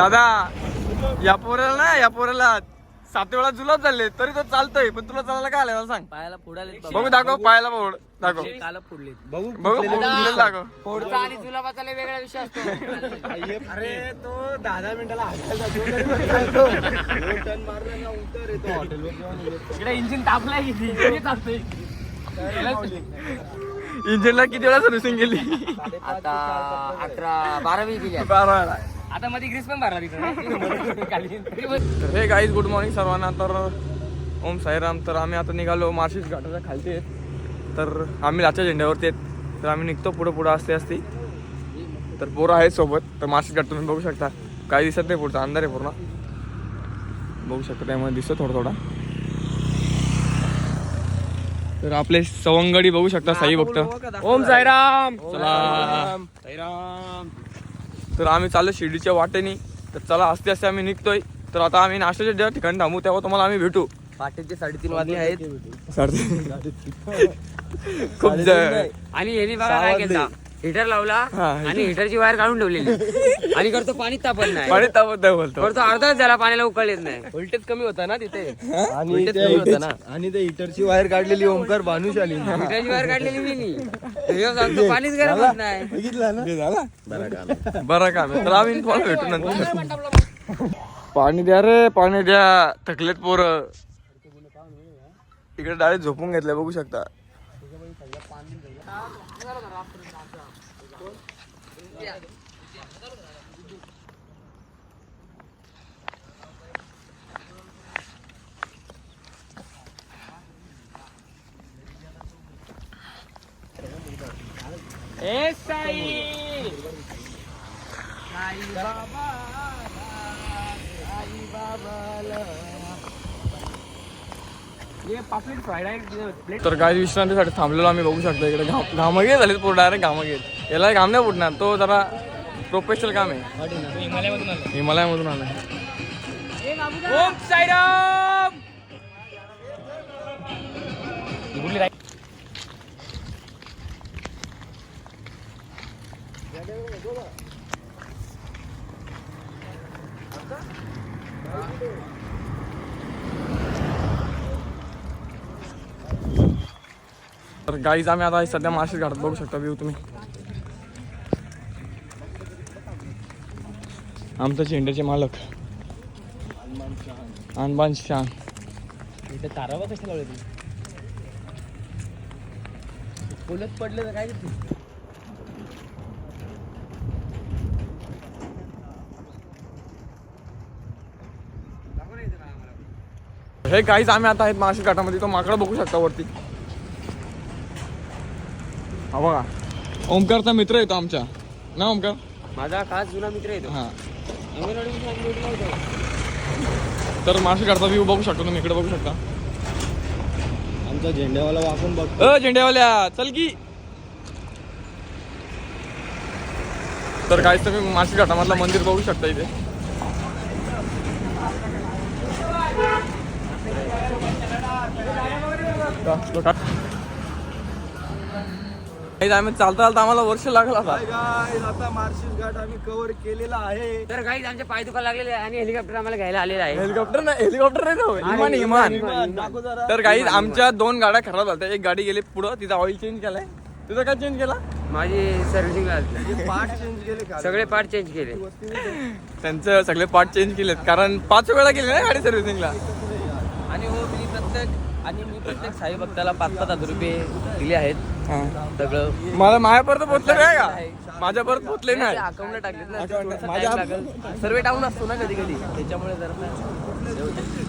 दादा या पोराला 7 वेळा जुलाब झाले तरी तो चालतोय, पण तुला चालायला काय आलं सांग. पायाला फोडाले बघू दाखव, पायाला फोड दाखव, काल फोडले. बघू दाखव. फोडचा आणि जुलाबाचा वेगळा विषय असतो. अरे तो 10 मिनिटाला हाकायला जातो. इकडे इंजिन तापलाय किती तापतोय. इंजिनला किती वेळा सर्व्हिसिंग केली? आता 11-12 केली. 12 वेळा. आता मध्ये ग्रीस पण भरला तिथं. तर हे गाईज गुड मॉर्निंग सर्वांना. तर ओम साईराम. तर आम्ही आता निघालो मार्शिस घाटाच्या खालती आहेत. तर आम्ही लाच्या झेंड्यावरती आहेत. तर आम्ही निघतो पुढं असते. तर पोरं आहेत सोबत. तर मार्शिस घाट तुम्ही बघू शकता, काही दिसत नाही, पुढचा अंधार आहे पूर्ण, बघू शकता, त्यामुळे दिसतो थोडा. तर आपले सवंगडी बघू शकता, साई भक्त. ओम साईराम. चला साईराम. तर आम्ही चाललो शिर्डीच्या वाटेने. तर चला असते आम्ही निघतोय. तर आता आम्ही नाश्त्याच्या ज्या ठिकाणी थांबू तेव्हा तुम्हाला आम्ही भेटू. पाटेचे 3:30 वाजले आहेत. खूप आणि यांनी बघा काय केलं, हिटर लावला आणि हिटरची वायर काढून ठेवलेली आणि करतो पाणी तापत नाही. पाणी तापत नाही बोलतो. करतो अर्धाच झाला, पाण्याला उकळलेच नाही. व्होल्टेज कमी होता ना तिथे. आणि ते हिटरची वायर काढलेली ओमकार भानुशाली. हिटरची वायर काढलेली मी नाही. सांगतो पाणीच गरम होत नाही. बघितलं ना? बरं काम आहे. तर आम्ही तुम्हाला भेटू नंतर. पाणी द्या रे, पाणी द्या. थकलेत पोरं. इकडे डायरेक्ट झोपून घेतले बघू शकता. तर काही विश्रांतीसाठी थांबलेलो आम्ही बघू शकतो. इकडे घामगे झाले पूर्ण, डायरेक्ट घामगे. याला घाम नाही फुटणार, तो जरा प्रोफेशनल काम आहे. हिमालयामधून आला. ओम साईराम. तर गाईज आम्ही आता सध्या मार्शिस घाटात बघू शकता व्ह्यू तुम्ही. आमचं झेंड्याचे मालक अनबान शान. इथे तारावा कशा लावले तुम्ही? पोलत पडले तर काय करते? हे गाईज आम्ही आता आहेत मार्शिस घाटामध्ये. तो माकडं बघू शकता वरती. हा बघा, ओमकारचा मित्र येतो आमच्या ना. ओमकार माझा खास जुना मित्र येतो. हा. तर मार्शिस घाटचा व्ह्यू बघू शकतो तुम्ही. इकडे बघू शकता. आमचा झेंड्यावाला वाकून बघ. झेंड्यावाल्या चल की. तर काय तुम्ही मार्शिस घाटामधलं मंदिर बघू शकता इथे. आम्ही चालता आम्हाला वर्ष लागला. आता मार्शिस घाट आम्ही कव्हर केलेला आहे. तर काही आमचे पाय दुखायला लागलेले आहे आणि हेलिकॉप्टर आम्हाला घ्यायला आलेला आहे. हेलिकॉप्टर नाही विमान. तर काही आमच्या 2 गाड्या खराब झाल्या. एक गाडी गेली पुढं, तिचा ऑइल चेंज केलाय. तुझं काय चेंज केला? माझी सर्व्हिसिंग पार्ट चेंज केले का? सगळे पार्ट चेंज केले. त्यांचं सगळे पार्ट चेंज केलेत, कारण 5 वेळा गेले ना गाडी सर्व्हिसिंगला. आणि हो मी प्रत्येक साई भक्ताला 5,000 रुपये दिले आहेत. सगळं मला माझ्यापर्यंत पोहोचले नाही का? माझ्यापर्यंत पोहोचले नाही. अकाउंटला टाकलेत ना. सर्वे डाऊन असतो ना कधी त्याच्यामुळे जरा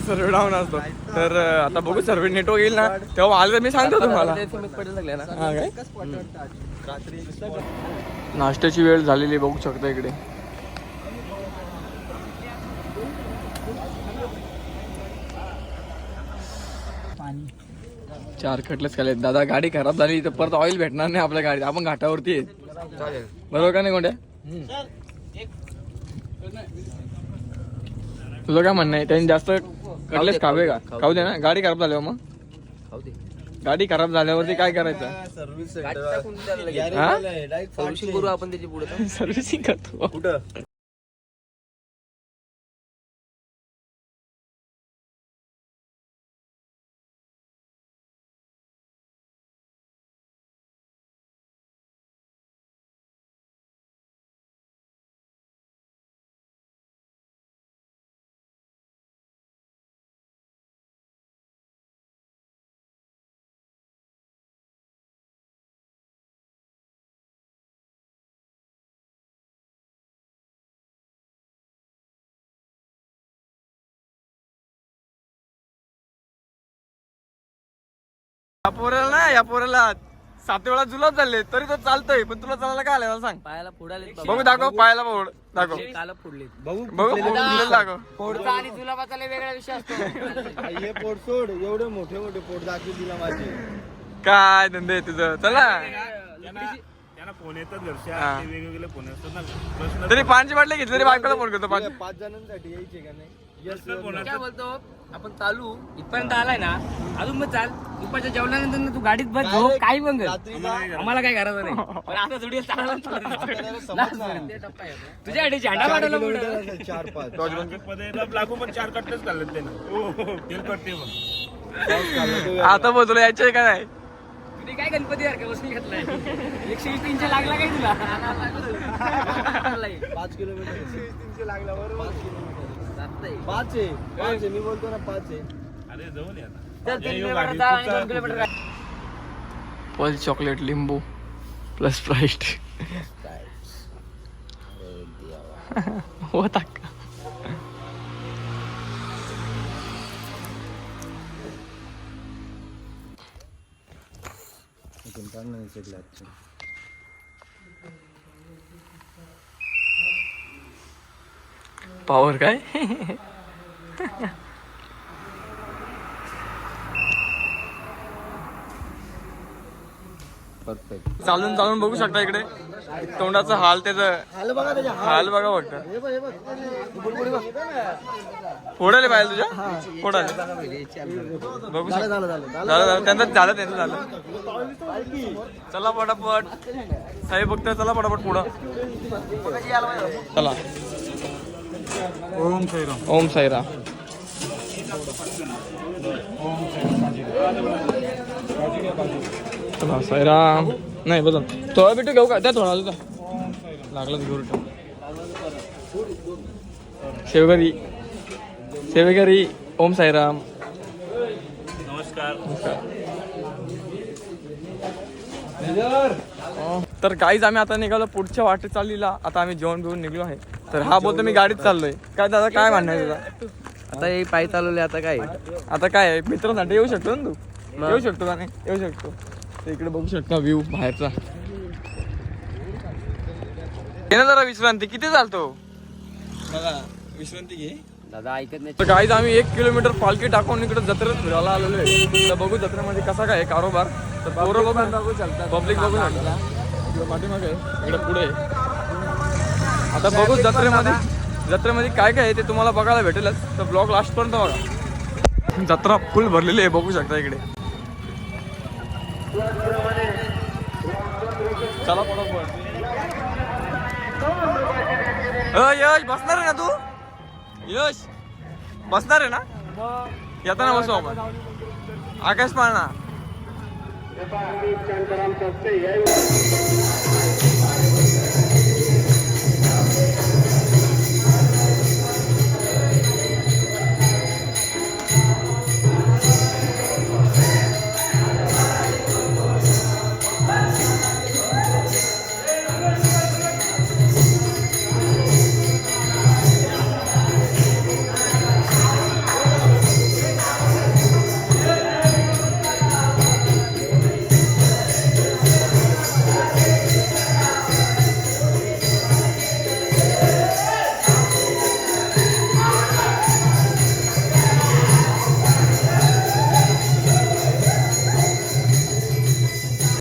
सर्वे डाऊन असतो. तर आता बघू, सर्वे नेटवर्क येईल ना तेव्हा आलं तर मी सांगतो तुम्हाला. नाश्त्याची वेळ झालेली बघू शकता इकडे. चार खटलेच खाले. दादा गाडी खराब झाली तर परत ऑइल भेटणार नाही आपल्या गाडीत. आपण घाटावरती आहे, बरोबर का नाही कोणत्या? तुझं काय म्हणणं आहे? त्यांनी जास्त कटलेच खावे का? खाऊ दे ना. गाडी खराब झाल्यावर मग गाडी खराब झाल्यावरती काय करायचं? सर्व्हिसिंग करू आपण त्याची पुढे. सर्व्हिसिंग करतो कुठं? या पोराला 7 वेळा जुलाब झाले तरी तो चालतोय, पण तुला चालायला काय आलं मला सांग. पायाला फोडाले बघू दाखव पायाला फोड दाखव. काल फोडले. बघू फुटलेलं दाखव. फोडचा आणि जुलाबाचा लय वेगळा विषय असतो. हे पोट सोड, एवढे मोठे मोठे पोट दाखवू दिला माझे. काय धंदे आहे तुझं. चला त्यांना फोन येतात घरच्या, हा. ते वेगवेगळे फोन असतात ना. प्रश्न तरी 5 बाटले घेतले तरी बायकोला फोन करतो. 5 5 जणांसाठी यायचे का नाही? Yes, प्रश्न sir, फोन no. काय बोलतो आपण चालू इथपर्यंत आलाय ना, अजून मग चाल दुपारच्या जेवल्यानंतर ना तू गाडीत बस झोप काही पण कर. रात्रीचा आम्हाला काय करायचं नाही, पण आता थोडी आपल्याला समजणार. तुझ्या आधी झेंडा 4 पाठवला किलोमीटर पुढे. असेल, 4-5. मध्ये लागू पण 4 कट्टेच खाल्लेत त्याने. तेल कट्टे मग. पाऊस खाल्ला तो आता बोलतो यायचे का नाही. तुम्ही काय गणपती सारखं बसून घेतलाय. 120 लागला काय तुला. 5 किलोमीटर. 300 लागला बरोबर. 5 किलोमीटर. जातंय. 5 आहे. 5 आहे. मी बोलतो ना 5 आहे. अरे जाऊन या चल 3 किलोमीटर जा आणि 2 किलोमीटर काय. पल चॉकलेट लिंबू प्लस स्प्राईट होता का. पावर काय. परफेक्ट. चालून चालून बघू शकता इकडे तोंडाचा हाल त्याचं हाल बघा त्याच्या. हाल बघा फक्त. हे बघ, हे बघ. बुडबुडी बघ. फोडायला पाहिजे तुझ्या फोडाले बघू झालं, शकता. झालं, झालं. झालं त्यांचं झालं. चला पटापट साहेब बघतोय. चला पटापट पुढं चला. ओम साईराम. चला साईराम. नाही बदल थोडा बिटू घेऊ का त्या थोडा तुझा लागला घेऊ. सेवेकरी ओम साईराम. नमस्कार. तर काहीच आम्ही आता निघालो पुढच्या वाटेत चाललेला. आता आम्ही जेवण बिवून निघलो आहे. तर हा बोलतो मी गाडीत चाललोय. काय दादा काय म्हणणं आहे तुझा. आता हे पायी चालवले आता काय. आता काय आहे मित्रांसाठी येऊ शकतो ना तू. येऊ शकतो का नाही येऊ शकतो. तर इकडे बघू शकता व्ह्यू बाहेरचा. घे ना जरा विश्रांती. किती चालतो बघा विश्रांती घे. दादा ऐकत नाही. तर काहीच आम्ही 1 किलोमीटर पालखी टाकून इकडे जत्रेत फिरायला आलेलो आहे. तर बघू जत्रेमध्ये कसा काय आहे कारोबार. तर पोरं बघू पब्लिक बघू शकता. इकडे पाठीमागे आहे, इकडे पुढे आहे. आता बघू जत्रेमध्ये काय काय आहे ते तुम्हाला बघायला भेटेलच. तर ब्लॉग लास्टपर्यंत बघा. जत्रा फुल भरलेली आहे बघू शकता इकडे. चला पटापट. यश बसणार आहे ना तू. यश बसणार आहे ना. येताना बसू आपण. आकाश पाळणा.